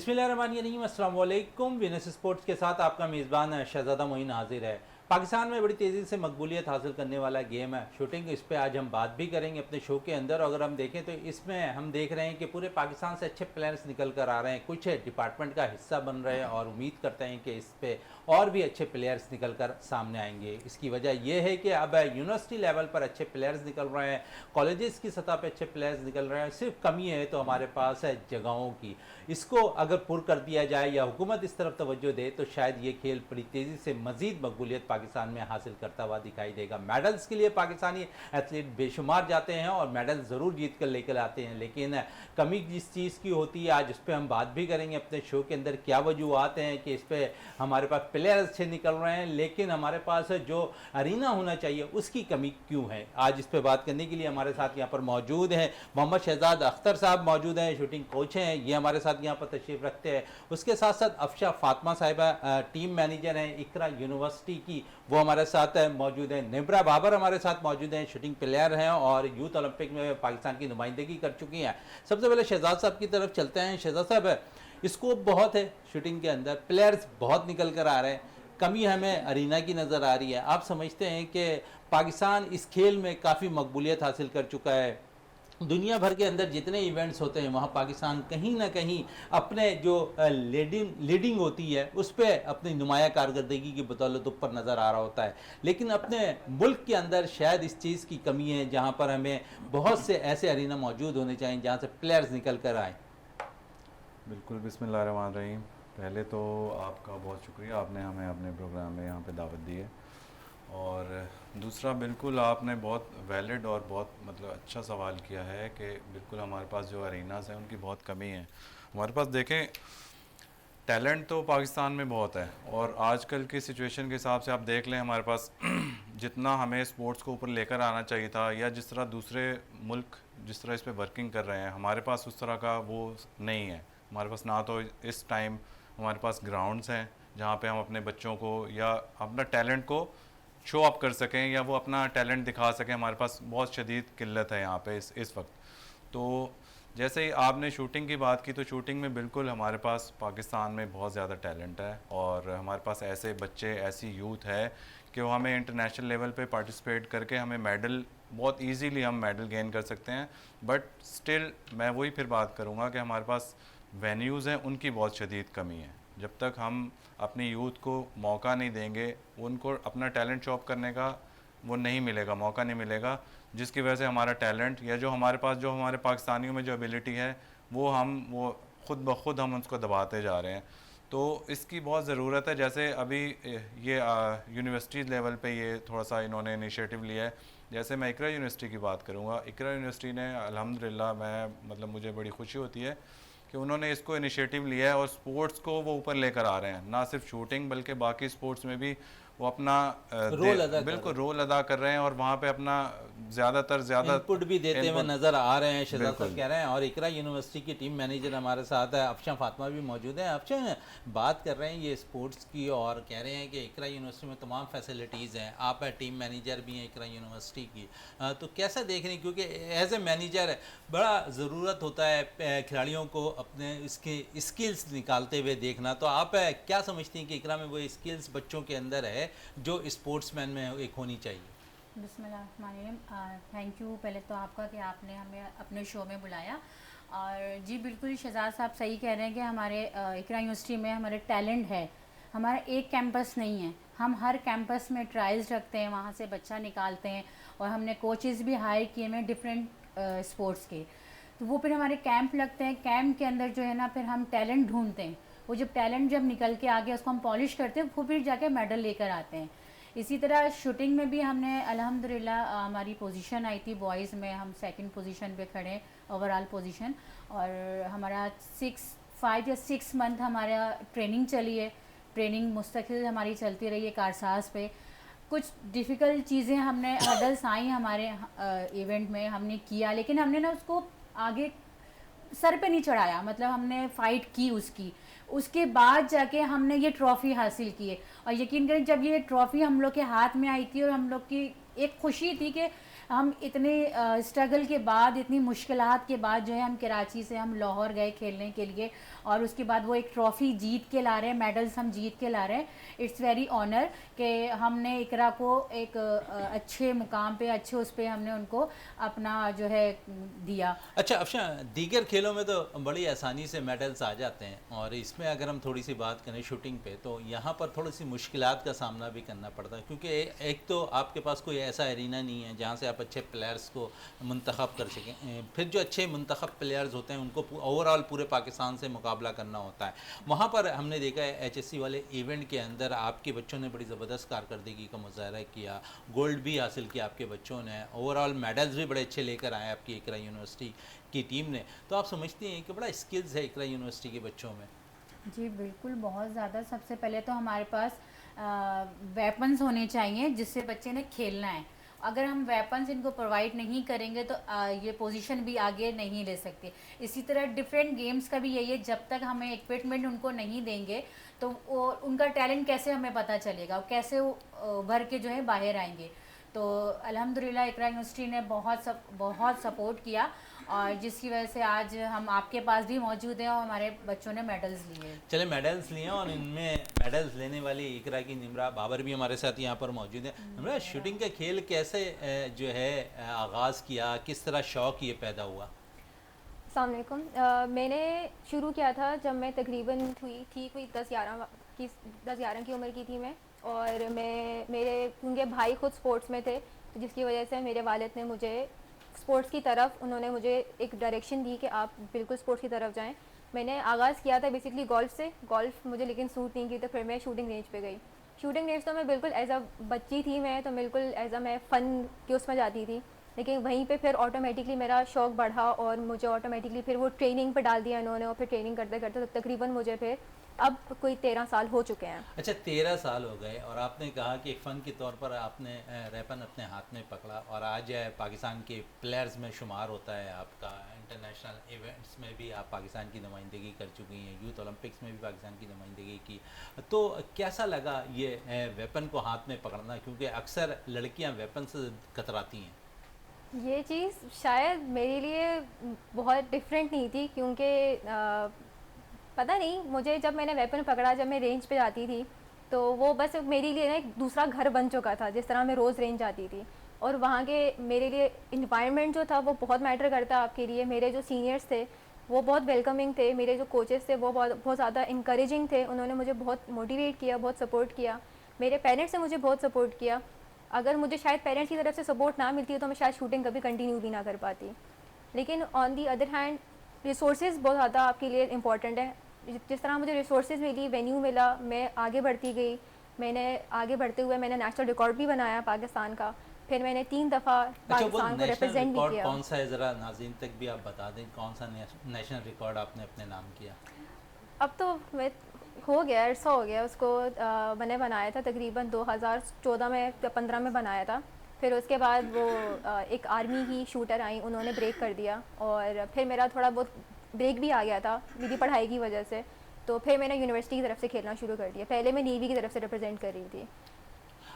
बिस्मिल्लाहिर्रहमानिर्रहीम, अस्सलाम वालेकुम। विनस स्पोर्ट्स के साथ आपका मेज़बान शहज़ादा मोइन हाजिर है। पाकिस्तान में बड़ी तेज़ी से मकबूलियत हासिल करने वाला गेम है शूटिंग। इस पे आज हम बात भी करेंगे अपने शो के अंदर। अगर हम देखें तो इसमें हम देख रहे हैं कि पूरे पाकिस्तान से अच्छे प्लेयर्स निकल कर आ रहे हैं, कुछ डिपार्टमेंट का हिस्सा बन रहे हैं और उम्मीद करते हैं कि इस पे और भी अच्छे प्लेयर्स निकल कर सामने आएंगे। इसकी वजह यह है कि अब यूनिवर्सिटी लेवल पर अच्छे प्लेयर्स निकल रहे हैं, कॉलेजेस की सतह पर अच्छे प्लेयर्स निकल रहे हैं। सिर्फ कमी है तो हमारे पास है जगहों की। इसको अगर पुर कर दिया जाए या हुकूमत इस तरफ तवज्जो दे तो शायद ये खेल बड़ी तेज़ी से मज़ीद मकबूलियत पाकिस्तान में हासिल करता हुआ दिखाई देगा। मेडल्स के लिए पाकिस्तानी एथलीट बेशुमार जाते हैं और मेडल ज़रूर जीत कर लेकर आते हैं, लेकिन कमी जिस चीज़ की होती है आज उस पर हम बात भी करेंगे अपने शो के अंदर। क्या वजूहत हैं कि इस पर हमारे पास प्लेयर अच्छे निकल रहे हैं लेकिन हमारे पास जो अरीना होना चाहिए उसकी कमी क्यों है। आज इस पर बात करने के लिए हमारे साथ यहाँ पर मौजूद हैं मोहम्मद शहजाद अख्तर साहब मौजूद हैं, शूटिंग कोच हैं, ये हमारे साथ यहाँ पर तशरीफ़ रखते हैं। उसके साथ साथ अफशा फातिमा साहिबा टीम मैनेजर हैं इकरा यूनिवर्सिटी की, वो हमारे साथ मौजूद हैं। निब्रा बाबर हमारे साथ मौजूद हैं, शूटिंग प्लेयर हैं और यूथ ओलंपिक में पाकिस्तान की नुमाइंदगी कर चुकी हैं। सबसे पहले शहजाद साहब की तरफ चलते हैं। शहजाद साहब, स्कोप बहुत है शूटिंग के अंदर, प्लेयर्स बहुत निकल कर आ रहे हैं, कमी हमें अरीना की नज़र आ रही है। आप समझते हैं कि पाकिस्तान इस खेल में काफ़ी मकबूलियत हासिल कर चुका है, दुनिया भर के अंदर जितने इवेंट्स होते हैं वहाँ पाकिस्तान कहीं ना कहीं अपने जो लीडिंग होती है उस पर अपनी नुमाया कारकर्दगी की बदौलत ऊपर नज़र आ रहा होता है, लेकिन अपने मुल्क के अंदर शायद इस चीज़ की कमी है जहाँ पर हमें बहुत से ऐसे अरीना मौजूद होने चाहिए जहाँ से प्लेयर्स निकल कर आए। बिल्कुल, बिस्मिल्लाहिर्रहमानिर्रहीम। पहले तो आपका बहुत शुक्रिया, आपने हमें अपने प्रोग्राम में यहाँ पे दावत दी है। और दूसरा, बिल्कुल आपने बहुत वैलिड और बहुत अच्छा सवाल किया है कि बिल्कुल हमारे पास जो अरीनास हैं उनकी बहुत कमी है। हमारे पास देखें, टैलेंट तो पाकिस्तान में बहुत है और आजकल की सिचुएशन के हिसाब से आप देख लें हमारे पास जितना हमें स्पोर्ट्स को ऊपर लेकर आना चाहिए था या जिस तरह दूसरे मुल्क जिस तरह इस पर वर्किंग कर रहे हैं, हमारे पास उस तरह का वो नहीं है। हमारे पास ना तो इस टाइम हमारे पास ग्राउंड्स हैं जहाँ पे हम अपने बच्चों को या अपना टैलेंट को शो अप कर सकें या वो अपना टैलेंट दिखा सकें। हमारे पास बहुत शदीद किल्लत है यहाँ पे इस वक्त। तो जैसे ही आपने शूटिंग की बात की तो शूटिंग में बिल्कुल हमारे पास पाकिस्तान में बहुत ज़्यादा टैलेंट है और हमारे पास ऐसे बच्चे, ऐसी यूथ है कि वो हमें इंटरनेशनल लेवल पे पार्टिसिपेट करके हमें मेडल बहुत इजीली हम मेडल गेन कर सकते हैं। बट स्टिल मैं वही फिर बात करूँगा कि हमारे पास वेन्यूज़ हैं उनकी बहुत शदीद कमी है। जब तक हम अपनी यूथ को मौका नहीं देंगे, उनको अपना टैलेंट शो अप करने का वो नहीं मिलेगा, मौका नहीं मिलेगा, जिसकी वजह से हमारा टैलेंट या जो हमारे पास जो हमारे पाकिस्तानियों में जो एबिलिटी है वो खुद ब खुद हम उसको दबाते जा रहे हैं। तो इसकी बहुत ज़रूरत है। जैसे अभी ये यूनिवर्सिटी लेवल पे ये थोड़ा सा इन्होंने इनिशिएटिव लिया है। जैसे मैं इकरा यूनिवर्सिटी की बात करूँगा, इकरा यूनिवर्सिटी ने अल्हम्दुलिल्लाह मैं मुझे बड़ी खुशी होती है कि उन्होंने इसको इनिशिएटिव लिया है और स्पोर्ट्स को वो ऊपर लेकर आ रहे हैं। ना सिर्फ शूटिंग बल्कि बाकी स्पोर्ट्स में भी वो अपना बिल्कुल रोल अदा कर रहे हैं और वहाँ पे अपना ज़्यादा इनपुट भी देते हुए नज़र आ रहे हैं। शहजाद साहब कह रहे हैं और इकरा यूनिवर्सिटी की टीम मैनेजर हमारे साथ है, अफशा फातिमा भी मौजूद है। अफशा, बात कर रहे हैं ये स्पोर्ट्स की और कह रहे हैं कि इकरा यूनिवर्सिटी में तमाम फैसिलिटीज़ हैं, आप टीम मैनेजर भी हैं इकरा यूनिवर्सिटी की, तो कैसा देख रहे हैं? क्योंकि एज ए मैनेजर बड़ा ज़रूरत होता है खिलाड़ियों को अपने इसके स्किल्स निकालते हुए देखना, तो आप क्या समझती हैं कि इकरा में वो स्किल्स बच्चों के अंदर है जो स्पोर्ट्समैन में एक होनी चाहिए? बिस्मिल्लाहिर्रहमानिर्रहीम। थैंक यू पहले तो आपका कि आपने हमें अपने शो में बुलाया। और जी बिल्कुल, शहजाद साहब सही कह रहे हैं कि हमारे इकरा यूनिवर्सिटी में हमारे टैलेंट है। हमारा एक कैंपस नहीं है, हम हर कैंपस में ट्रायल्स रखते हैं, वहाँ से बच्चा निकालते हैं और हमने कोचेज़ भी हायर किए हैं डिफरेंट स्पोर्ट्स के। तो वो फिर हमारे कैंप लगते हैं, कैंप के अंदर जो है ना फिर हम टैलेंट ढूंढते हैं, वो टैलेंट जब निकल के आ गया उसको हम पॉलिश करते हैं, वो फिर जाके मेडल लेकर आते हैं। इसी तरह शूटिंग में भी हमने अल्हम्दुलिल्लाह हमारी पोजीशन आई थी बॉयज़ में, हम सेकंड पोजीशन पे खड़े ओवरऑल पोजीशन। और हमारा 5 या 6 मंथ हमारा ट्रेनिंग चली है, ट्रेनिंग मुस्तकिल हमारी चलती रही है कारसाज पे। कुछ डिफ़िकल्ट चीज़ें हमने हर्डल्स आई हमारे इवेंट में, हमने किया, लेकिन हमने ना उसको आगे सर पे नहीं चढ़ाया, मतलब हमने फ़ाइट की उसके बाद जाके हमने ये ट्रॉफ़ी हासिल की है। और यकीन करें जब ये ट्रॉफ़ी हम लोग के हाथ में आई थी और हम लोग की एक खुशी थी कि हम इतने स्ट्रगल के बाद, इतनी मुश्किलात के बाद जो है हम कराची से हम लाहौर गए खेलने के लिए और उसके बाद वो एक ट्रॉफ़ी जीत के ला रहे हैं, मेडल्स हम जीत के ला रहे हैं। इट्स वेरी ऑनर कि हमने इकरा को एक अच्छे मुकाम पे, अच्छे उस पे हमने उनको अपना जो है दिया। अच्छा अफशा, दीगर खेलों में तो बड़ी आसानी से मेडल्स आ जाते हैं, और इसमें अगर हम थोड़ी सी बात करें शूटिंग पे, तो यहाँ पर थोड़ी सी मुश्किलात का सामना भी करना पड़ता है, क्योंकि एक तो आपके पास कोई ऐसा एरिना नहीं है जहाँ से आप अच्छे प्लेयर्स को मुंतखब कर सकें, फिर जो अच्छे मुंतखब प्लेयर्स होते हैं उनको ओवरऑल पूरे पाकिस्तान से मुकाबला करना होता है। वहाँ पर हमने देखा है HSC वाले इवेंट के अंदर आपके बच्चों ने बड़ी ज़बरदस्त कारकर्दगी का मुजाहरा किया, गोल्ड भी हासिल किया आपके बच्चों ने, ओवरऑल मेडल्स भी बड़े अच्छे लेकर आए आपकी इकरा यूनिवर्सिटी की टीम ने। तो आप समझती हैं कि बड़ा स्किल्स है इकरा यूनिवर्सिटी के बच्चों में? जी बिल्कुल, बहुत ज़्यादा। सबसे पहले तो हमारे पास वेपन्स होने चाहिए जिससे बच्चे ने खेलना है। अगर हम वेपन्स इनको प्रोवाइड नहीं करेंगे तो ये पोजीशन भी आगे नहीं ले सकते। इसी तरह डिफरेंट गेम्स का भी यही है, जब तक हमें इक्विपमेंट उनको नहीं देंगे तो वो उनका टैलेंट कैसे हमें पता चलेगा, कैसे वो उभर के जो है बाहर आएंगे। तो अल्हम्दुलिल्लाह इकरा यूनिवर्सिटी ने बहुत सपोर्ट किया, और जिसकी वजह से आज हम आपके पास भी मौजूद हैं और हमारे बच्चों ने मेडल्स लिए। चले मेडल्स लिए, और इनमें मेडल्स लेने वाली इकरा की निमरा बाबर भी हमारे साथ यहाँ पर मौजूद है। निमरा, शूटिंग का खेल कैसे जो है आगाज़ किया, किस तरह शौक़ ये पैदा हुआ? अस्सलाम वालेकुम। मैंने शुरू किया था जब मैं तकरीबन कोई 10-11 की उम्र की थी मैं, और मेरे क्योंकि भाई खुद स्पोर्ट्स में थे, तो जिसकी वजह से मेरे वालिद ने मुझे स्पोर्ट्स की तरफ, उन्होंने मुझे एक डायरेक्शन दी कि आप बिल्कुल स्पोर्ट्स की तरफ जाएं। मैंने आगाज़ किया था बेसिकली गोल्फ से। गोल्फ मुझे लेकिन सूट नहीं की, तो फिर मैं शूटिंग रेंज पे गई। शूटिंग रेंज तो मैं बिल्कुल एज अ बच्ची थी, मैं तो बिल्कुल एज अ मैं फ़न के उसमें जाती थी, लेकिन वहीं पे फिर ऑटोमेटिकली मेरा शौक़ बढ़ा और मुझे ऑटोमेटिकली फिर वो ट्रेनिंग पे डाल दिया इन्होंने, और फिर ट्रेनिंग करते करते तो तकरीबन मुझे फिर अब कोई 13 साल हो चुके हैं। अच्छा, 13 साल हो गए, और आपने कहा कि एक फ़न के तौर पर आपने रैपन अपने हाथ में पकड़ा, और आज पाकिस्तान के प्लेयर्स में शुमार होता है आपका। इंटरनेशनल इवेंट्स में भी आप पाकिस्तान की नुमाइंदगी कर चुकी हैं, यूथ ओलंपिक्स में भी पाकिस्तान की नुमाइंदगी की। तो कैसा लगा ये वेपन को हाथ में पकड़ना, क्योंकि अक्सर लड़कियाँ वेपन से कतराती हैं? ये चीज़ शायद मेरे लिए बहुत डिफरेंट नहीं थी, क्योंकि पता नहीं, मुझे जब मैंने वेपन पकड़ा, जब मैं रेंज पे जाती थी, तो वो बस मेरे लिए ना एक दूसरा घर बन चुका था। जिस तरह मैं रोज़ रेंज जाती थी, और वहाँ के मेरे लिए इन्वायरमेंट जो था वो बहुत मैटर करता आपके लिए। मेरे जो सीनियर्स थे वो बहुत वेलकमिंग थे, मेरे जो कोचेस थे वो बहुत ज़्यादा इंकरेजिंग थे, उन्होंने मुझे बहुत मोटिवेट किया, बहुत सपोर्ट किया। मेरे पेरेंट्स ने मुझे बहुत सपोर्ट किया। अगर मुझे शायद पेरेंट्स की तरफ से सपोर्ट ना मिलती तो मैं शायद शूटिंग कभी कंटिन्यू भी ना कर पाती। लेकिन on the other hand resources बहुत ज़्यादा आपके लिए इम्पॉर्टेंट है। जिस तरह मुझे रिसोर्सेज मिली, वेन्यू मिला, मैं आगे बढ़ती गई। मैंने आगे बढ़ते हुए मैंने नेशनल रिकॉर्ड भी बनाया पाकिस्तान का। फिर मैंने 3 दफ़ा पाकिस्तान को रिप्रेजेंट भी किया। कौन सा है, ज़रा नाज़रीन तक भी आप बता दें, कौन सा नेशनल रिकॉर्ड आपने अपने नाम किया? अब तो मैं हो गया, अरसा हो गया उसको। मैंने बनाया था तकरीबन 2014 में, 15 में बनाया था। फिर उसके बाद वो एक आर्मी की शूटर आई, उन्होंने ब्रेक कर दिया, और फिर मेरा थोड़ा बहुत ब्रेक भी आ गया था मेरी पढ़ाई की वजह से। तो फिर मैंने यूनिवर्सिटी की तरफ से खेलना शुरू कर दिया। पहले मैं नेवी की तरफ से रिप्रेजेंट कर रही थी।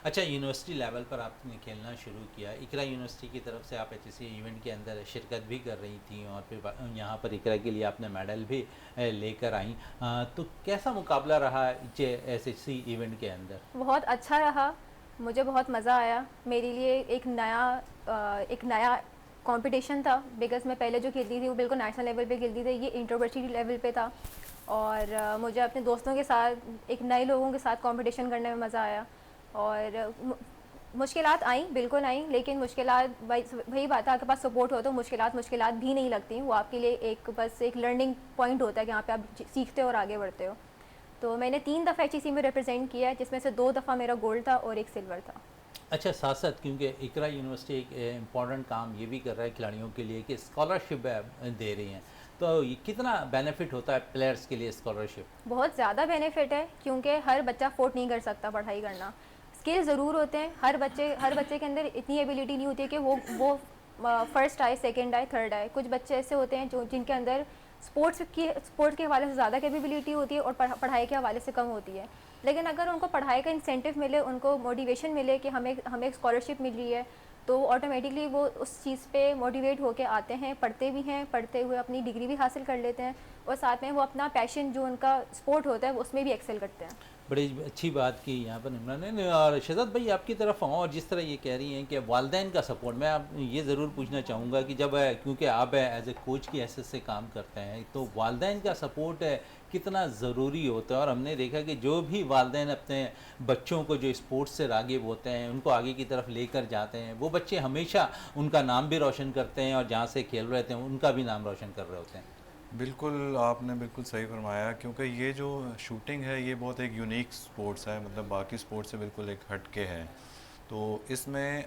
अच्छा, यूनिवर्सिटी लेवल पर आपने खेलना शुरू किया। इकरा यूनिवर्सिटी की तरफ से आप HSC इवेंट के अंदर शिरकत भी कर रही थी, और फिर यहाँ पर इकरा के लिए आपने मेडल भी लेकर आई। तो कैसा मुकाबला रहा HSC इवेंट के अंदर? बहुत अच्छा रहा, मुझे बहुत मज़ा आया। मेरे लिए एक नया कंपटीशन था, बिकॉज़ मैं पहले जो खेलती थी वो बिल्कुल नेशनल लेवल पे खेलती थी, ये इंटरवर्सिटी लेवल पे था। और मुझे अपने दोस्तों के साथ, एक नए लोगों के साथ कंपटीशन करने में मज़ा आया। और मुश्किलात आई, बिल्कुल आई, लेकिन मुश्किलात वही बात है, आपके पास सपोर्ट हो तो मुश्किलात भी नहीं लगती। वो आपके लिए बस एक लर्निंग पॉइंट होता है कि यहाँ पे आप सीखते हो और आगे बढ़ते हो। तो मैंने 3 दफ़ा HSC में रिप्रेजेंट किया, जिसमें से 2 दफ़ा मेरा गोल्ड था और 1 सिल्वर था। अच्छा, साथ साथ क्योंकि इकरा यूनिवर्सिटी एक इम्पॉर्टेंट काम ये भी कर रहा है खिलाड़ियों के लिए कि स्कॉलरशिप दे रही हैं, तो ये कितना बेनिफिट होता है प्लेयर्स के लिए स्कॉलरशिप? बहुत ज़्यादा बेनिफिट है, क्योंकि हर बच्चा अफोर्ड नहीं कर सकता पढ़ाई करना। स्किल ज़रूर होते हैं, हर बच्चे के अंदर इतनी एबिलिटी नहीं होती है कि वो फर्स्ट आए, सेकंड आए, थर्ड आए। कुछ बच्चे ऐसे होते हैं जिनके अंदर स्पोर्ट्स के हवाले से ज़्यादा कैपेबिलिटी होती है और पढ़ाई के हवाले से कम होती है। लेकिन अगर उनको पढ़ाई का इंसेंटिव मिले, उनको मोटिवेशन मिले कि हमें स्कॉलरशिप मिल रही है, तो ऑटोमेटिकली वो उस चीज़ पे मोटिवेट होके आते हैं, पढ़ते भी हैं, पढ़ते हुए अपनी डिग्री भी हासिल कर लेते हैं और साथ में वो अपना पैशन जो उनका स्पोर्ट होता है उसमें भी एक्सेल करते हैं। बड़ी अच्छी बात की यहाँ पर इमरान ने। और शहजाद भाई आपकी तरफ आऊँ, और जिस तरह ये कह रही हैं कि वालदैन का सपोर्ट, मैं आप ये ज़रूर पूछना चाहूँगा कि जब क्योंकि आप एज ए कोच की हैसियत से काम करते हैं, तो वालदैन का सपोर्ट कितना ज़रूरी होता है। और हमने देखा कि जो भी वालदैन अपने बच्चों को जो स्पोर्ट्स से राग़िब होते हैं, उनको आगे की तरफ लेकर जाते हैं, वो बच्चे हमेशा उनका नाम भी रोशन करते हैं और जहाँ से खेल रहे थे उनका भी नाम रोशन कर रहे होते हैं। बिल्कुल, आपने बिल्कुल सही फरमाया, क्योंकि ये जो शूटिंग है ये बहुत एक यूनिक स्पोर्ट्स है, मतलब बाकी स्पोर्ट्स से बिल्कुल एक हट के है। तो इसमें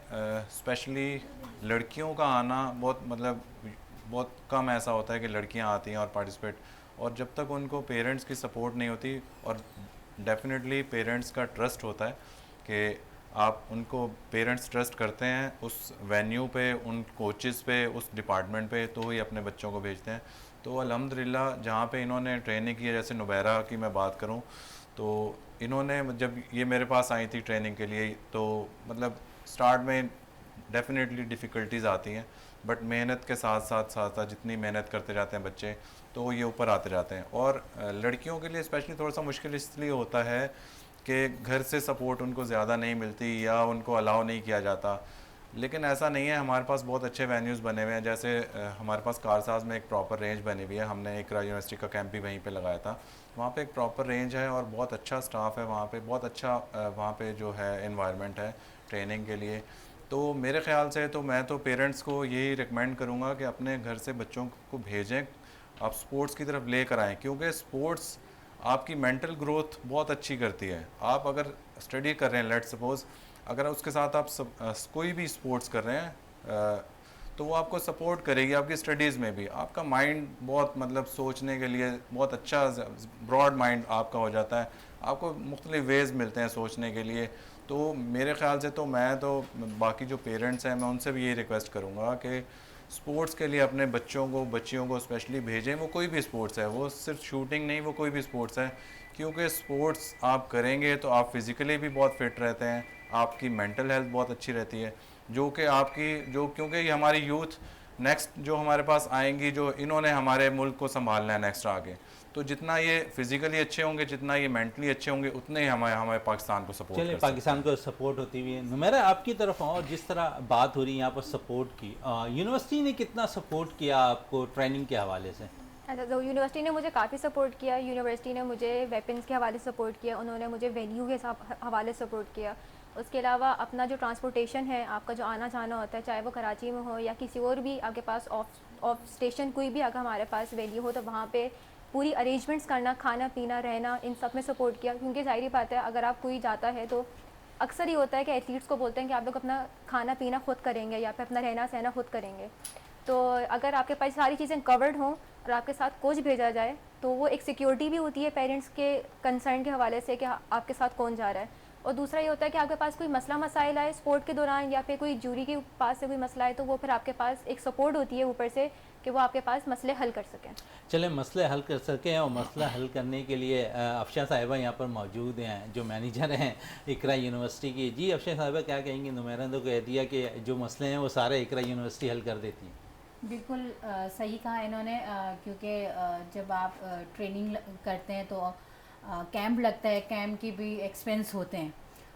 स्पेशली लड़कियों का आना बहुत, मतलब बहुत कम ऐसा होता है कि लड़कियां आती हैं और पार्टिसिपेट, और जब तक उनको पेरेंट्स की सपोर्ट नहीं होती, और डेफिनेटली पेरेंट्स का ट्रस्ट होता है कि आप उनको, पेरेंट्स ट्रस्ट करते हैं उस वेन्यू पे, उन कोचेस पे, उस डिपार्टमेंट पे, तो ही अपने बच्चों को भेजते हैं। तो अल्हम्दुलिल्लाह जहाँ पे इन्होंने ट्रेनिंग की है, जैसे नुबैरा की मैं बात करूँ, तो इन्होंने जब ये मेरे पास आई थी ट्रेनिंग के लिए, तो मतलब स्टार्ट में डेफिनेटली डिफ़िकल्टीज़ आती हैं, बट मेहनत के साथ साथ जितनी मेहनत करते जाते हैं बच्चे, तो ये ऊपर आते जाते हैं। और लड़कियों के लिए स्पेशली थोड़ा सा मुश्किल इसलिए होता है कि घर से सपोर्ट उनको ज़्यादा नहीं मिलती या उनको अलाउ नहीं किया जाता। लेकिन ऐसा नहीं है, हमारे पास बहुत अच्छे वेन्यूज़ बने हुए हैं। जैसे हमारे पास कारसाज में एक प्रॉपर रेंज बनी हुई है, हमने इकरा यूनिवर्सिटी का कैंप भी वहीं पे लगाया था। वहाँ पे एक प्रॉपर रेंज है और बहुत अच्छा स्टाफ है वहाँ पे, बहुत अच्छा वहाँ पे जो है एनवायरनमेंट है ट्रेनिंग के लिए। तो मेरे ख़्याल से तो मैं तो पेरेंट्स को यही रिकमेंड करूँगा कि अपने घर से बच्चों को भेजें, आप स्पोर्ट्स की तरफ लेकर आएँ, क्योंकि स्पोर्ट्स आपकी मेंटल ग्रोथ बहुत अच्छी करती है। आप अगर स्टडी कर रहे हैं, लेट्स सपोज़, अगर उसके साथ आप कोई भी स्पोर्ट्स कर रहे हैं, तो वो आपको सपोर्ट करेगी आपकी स्टडीज़ में भी। आपका माइंड बहुत, मतलब सोचने के लिए बहुत अच्छा ब्रॉड माइंड आपका हो जाता है, आपको मुख्तलिफ वेज़ मिलते हैं सोचने के लिए। तो मेरे ख़्याल से तो मैं तो बाकी जो पेरेंट्स हैं, मैं उनसे भी यही रिक्वेस्ट करूँगा कि स्पोर्ट्स के लिए अपने बच्चों को, बच्चियों को स्पेशली भेजें। वो कोई भी स्पोर्ट्स है, वो सिर्फ शूटिंग नहीं, वो कोई भी स्पोर्ट्स है, क्योंकि स्पोर्ट्स आप करेंगे तो आप फिज़िकली भी बहुत फिट रहते हैं, आपकी मेंटल हेल्थ बहुत अच्छी रहती है, जो कि आपकी जो, क्योंकि ये हमारी यूथ नेक्स्ट जो हमारे पास आएंगी, जो इन्होंने हमारे मुल्क को संभालना है नेक्स्ट आगे, तो जितना ये फिज़िकली अच्छे होंगे, जितना ये मेंटली अच्छे होंगे, उतने ही हमारे हमारे पाकिस्तान को सपोर्ट चलिए कर सकते पाकिस्तान को सपोर्ट होती हुई है। नुमैरा आपकी तरफ आऊँ, और जिस तरह बात हो रही है यहाँ पर सपोर्ट की, यूनिवर्सिटी ने कितना सपोर्ट किया आपको ट्रेनिंग के हवाले से? अच्छा, तो यूनिवर्सिटी ने मुझे काफ़ी सपोर्ट किया। यूनिवर्सिटी ने मुझे वेपन्स के हवाले से सपोर्ट किया, उन्होंने मुझे वेन्यू के हवाले से सपोर्ट किया। उसके अलावा अपना जो ट्रांसपोर्टेशन है, आपका जो आना जाना होता है, चाहे वो कराची में हो या किसी और भी आपके पास ऑफ स्टेशन कोई भी अगर हमारे पास वेन्यू हो, तो वहाँ पे पूरी अरेंजमेंट्स करना, खाना पीना रहना, इन सब में सपोर्ट किया। क्योंकि ज़ाहिर बात है, अगर आप कोई जाता है तो अक्सर ही होता है कि एथलीट्स को बोलते हैं कि आप लोग अपना खाना पीना खुद करेंगे या फिर अपना रहना सहना खुद करेंगे। तो अगर आपके पास सारी चीज़ें कवर्ड हों और आपके साथ कोच भेजा जाए, तो वो एक सिक्योरिटी भी होती है पेरेंट्स के कंसर्न के हवाले से कि आपके साथ कौन जा रहा है। और दूसरा ये होता है कि आपके पास कोई मसला मसाइल आए स्पोर्ट के दौरान या फिर कोई जूरी के पास से कोई मसला है, तो वो फिर आपके पास एक सपोर्ट होती है ऊपर से कि वो आपके पास मसले हल कर सकें। चले मसले हल कर सकें, और मसला हल करने के लिए अफशा साहिबा यहाँ पर मौजूद हैं, जो मैनेजर हैं इकरा यूनिवर्सिटी की। जी अफशा साहिबा, क्या कहेंगी? नुमैरा ने तो कह दिया कि जो मसले हैं वो सारे इकरा यूनिवर्सिटी हल कर देती है। बिल्कुल सही कहा इन्होंने, क्योंकि जब आप ट्रेनिंग करते हैं तो कैंप लगता है, कैंप की भी एक्सपेंस होते हैं।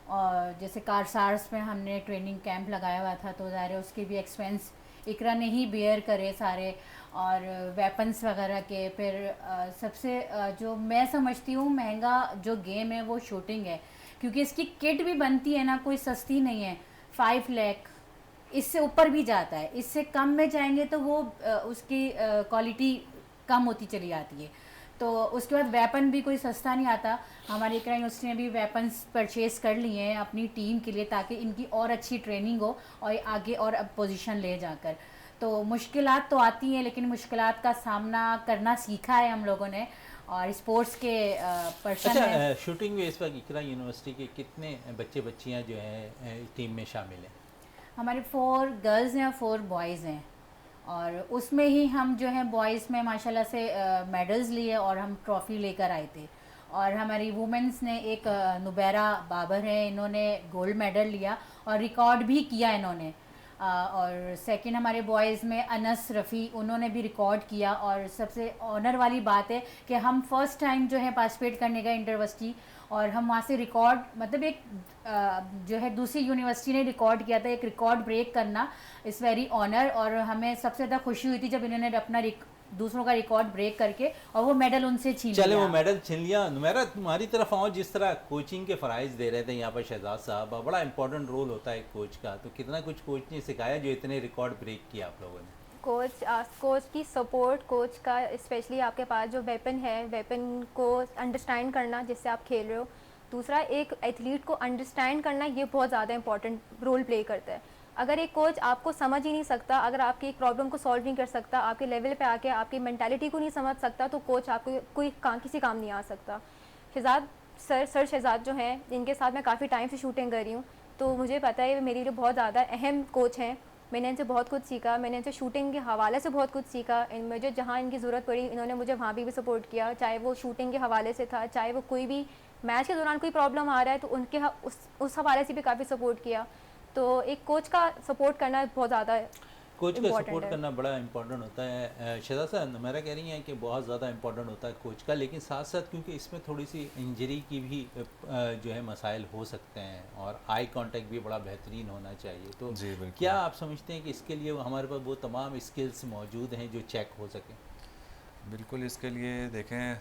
और जैसे कारसार्स में हमने ट्रेनिंग कैंप लगाया हुआ था, तो ज़ाहिर है उसके भी एक्सपेंस इकरा ने ही बेयर करे सारे, और वेपन्स वगैरह के। फिर सबसे जो मैं समझती हूँ महंगा जो गेम है वो शूटिंग है, क्योंकि इसकी किट भी बनती है ना, कोई सस्ती नहीं है। 5 लाख इससे ऊपर भी जाता है, इससे कम में जाएंगे तो वो उसकी क्वालिटी कम होती चली जाती है। तो उसके बाद वेपन भी कोई सस्ता नहीं आता। हमारी इकरा यूनिवर्सिटी ने भी वेपन्स परचेज़ कर लिए हैं अपनी टीम के लिए, ताकि इनकी और अच्छी ट्रेनिंग हो और आगे और अब पोजीशन ले जाकर। तो मुश्किलात तो आती हैं, लेकिन मुश्किलात का सामना करना सीखा है हम लोगों ने, और स्पोर्ट्स के पर्सन अच्छा, हैं। शूटिंग में इस वक्त इकरा यूनिवर्सिटी के कितने बच्चे बच्चियाँ जो हैं टीम में शामिल हैं? हमारे 4 गर्ल्स हैं और 4 बॉयज़ हैं, और उसमें ही हम जो है बॉयज़ में माशाल्लाह से मेडल्स लिए और हम ट्रॉफ़ी लेकर आए थे। और हमारी वुमेंस ने एक नुबैरा बाबर है, इन्होंने गोल्ड मेडल लिया और रिकॉर्ड भी किया इन्होंने। और सेकंड हमारे बॉयज़ में अनस रफ़ी, उन्होंने भी रिकॉर्ड किया। और सबसे ऑनर वाली बात है कि हम फर्स्ट टाइम जो है पार्टिसिपेट करने गए इंटरवर्सिटी, और हम वहाँ से रिकॉर्ड मतलब एक जो है दूसरी यूनिवर्सिटी ने रिकॉर्ड किया था, एक रिकॉर्ड ब्रेक करना इज़ वेरी ऑनर। और हमें सबसे ज़्यादा खुशी हुई थी जब इन्होंने अपना दूसरों का रिकॉर्ड ब्रेक करके और वो मेडल उनसे छीन लिया। चले वो मेडल छीन लिया। नुमैरा, तुम्हारी तरफ आओ। जिस तरह कोचिंग के फ़राइज़ दे रहे थे यहाँ पर शहजाद साहब, बड़ा इंपॉर्टेंट रोल होता है एक कोच का, तो कितना कुछ कोच ने सिखाया जो इतने रिकॉर्ड ब्रेक किया आप लोगों ने? कोच की सपोर्ट, कोच का स्पेशली आपके पास जो वेपन है, वेपन को अंडरस्टैंड करना जिससे आप खेल रहे हो। दूसरा, एक एथलीट को अंडरस्टैंड करना, ये बहुत ज़्यादा इंपॉर्टेंट रोल प्ले करता है। अगर एक कोच आपको समझ ही नहीं सकता, अगर आपकी एक प्रॉब्लम को सॉल्व नहीं कर सकता, आपके लेवल पे आके आपकी मेंटालिटी को नहीं समझ सकता, तो कोच आपको किसी काम नहीं आ सकता। शहजाद सर शहजाद जो हैं, इनके साथ मैं काफ़ी टाइम से शूटिंग कर रही हूँ, तो मुझे पता है मेरे लिए बहुत ज़्यादा अहम कोच हैं। मैंने इनसे बहुत कुछ सीखा, मैंने इनसे शूटिंग के हवाले से बहुत कुछ सीखा। मुझे जहाँ इनकी ज़रूरत पड़ी इन्होंने मुझे वहाँ भी सपोर्ट किया, चाहे वो शूटिंग के हवाले से था, चाहे वो कोई भी मैच के दौरान कोई प्रॉब्लम आ रहा है तो उनके उस हवाले से भी काफ़ी सपोर्ट किया। तो एक कोच का सपोर्ट करना बहुत ज़्यादा कोच का सपोर्ट करना बड़ा इंपॉर्टेंट होता है। शहजाद साहब, मेरा कह रही हैं कि बहुत ज़्यादा इंपॉर्टेंट होता है कोच का, लेकिन साथ साथ क्योंकि इसमें थोड़ी सी इंजरी की भी जो है मसाइल हो सकते हैं और आई कांटेक्ट भी बड़ा बेहतरीन होना चाहिए, तो जी बिल्कुल। क्या आप समझते हैं कि इसके लिए हमारे पास वो तमाम स्किल्स मौजूद हैं जो चेक हो सकें? बिल्कुल, इसके लिए देखें,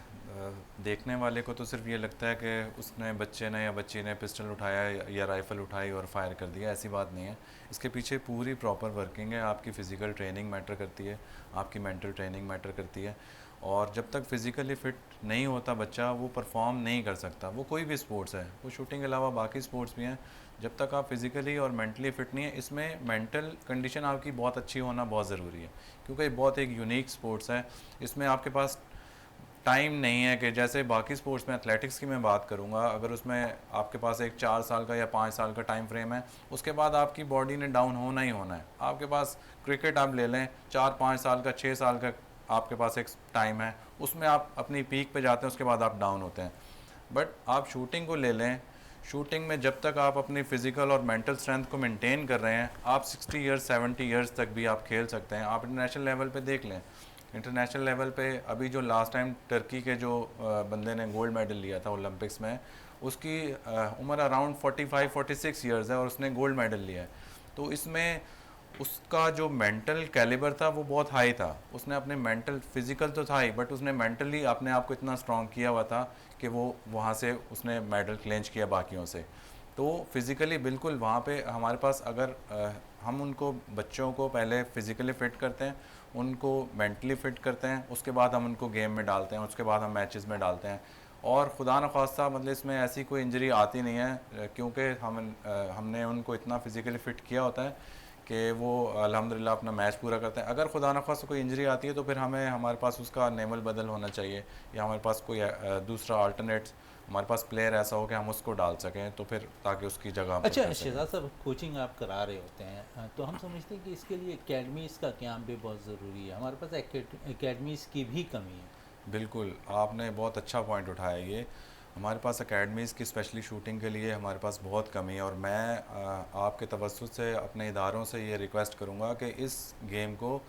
देखने वाले को तो सिर्फ ये लगता है कि उसने बच्चे ने या बच्ची ने पिस्टल उठाया या राइफ़ल उठाई और फायर कर दिया, ऐसी बात नहीं है। इसके पीछे पूरी प्रॉपर वर्किंग है। आपकी फ़िज़िकल ट्रेनिंग मैटर करती है, आपकी मेंटल ट्रेनिंग मैटर करती है, और जब तक फिज़िकली फ़िट नहीं होता बच्चा, वो परफॉर्म नहीं कर सकता। वो कोई भी स्पोर्ट्स है, वो शूटिंग के अलावा बाकी स्पोर्ट्स भी हैं, जब तक आप फिज़िकली और मेंटली फ़िट नहीं है, इसमें मेंटल कंडीशन आपकी बहुत अच्छी होना बहुत ज़रूरी है, क्योंकि ये बहुत एक यूनिक स्पोर्ट्स है। इसमें आपके पास टाइम नहीं है कि जैसे बाकी स्पोर्ट्स में, एथलेटिक्स की मैं बात करूंगा, अगर उसमें आपके पास एक 4 साल का या 5 साल का टाइम फ्रेम है, उसके बाद आपकी बॉडी ने डाउन होना ही होना है। आपके पास क्रिकेट आप ले लें, 4-5 साल का, 6 साल का आपके पास एक टाइम है, उसमें आप अपनी पीक पे जाते हैं, उसके बाद आप डाउन होते हैं। बट आप शूटिंग को ले लें, शूटिंग में जब तक आप अपनी फ़िज़िकल और मेंटल स्ट्रेंथ को मेंटेन कर रहे हैं, आप 60 ईयर्स 70 ईयर्स तक भी आप खेल सकते हैं। आप इंटरनेशनल लेवल पे देख लें, इंटरनेशनल लेवल पे अभी जो लास्ट टाइम टर्की के जो बंदे ने गोल्ड मेडल लिया था ओलंपिक्स में, उसकी उम्र अराउंड 45-46 ईयर्स है और उसने गोल्ड मेडल लिया है। तो इसमें उसका जो मेंटल कैलिबर था वो बहुत हाई था। उसने अपने मेंटल, फिज़िकल तो था ही, बट उसने मेंटली अपने आप को इतना स्ट्रॉन्ग किया हुआ था कि वो वहाँ से उसने मेडल क्लेंच किया बाकियों से। तो फिज़िकली बिल्कुल वहाँ पे हमारे पास, अगर हम उनको, बच्चों को पहले फ़िज़िकली फ़िट करते हैं, उनको मेंटली फ़िट करते हैं, उसके बाद हम उनको गेम में डालते हैं, उसके बाद हम मैचेस में डालते हैं, और खुदा न खास्ता मतलब इसमें ऐसी कोई इंजरी आती नहीं है, क्योंकि हमने उनको इतना फ़िज़िकली फ़िट किया होता है कि वो अल्हम्दुलिल्लाह अपना मैच पूरा करते हैं। अगर खुदा न खास्ता कोई इंजरी आती है तो फिर हमारे पास उसका नेमल बदल होना चाहिए, या हमारे पास कोई दूसरा अल्टरनेट, हमारे पास प्लेयर ऐसा हो कि हम उसको डाल सकें, तो फिर ताकि उसकी जगह हम अच्छा कर सकें। शहजाद साहब, कोचिंग आप करा रहे होते हैं, तो हम समझते हैं कि इसके लिए एकेडमीज़ का क्याम भी बहुत ज़रूरी है। हमारे पास एकेडमीज़ की भी कमी है। बिल्कुल, आपने बहुत अच्छा पॉइंट उठाया। ये हमारे पास एकेडमीज़ की स्पेशली शूटिंग के लिए हमारे पास बहुत कमी है, और मैं आपके तवज्जुह से अपने इदारों से ये रिक्वेस्ट करूँगा कि इस गेम को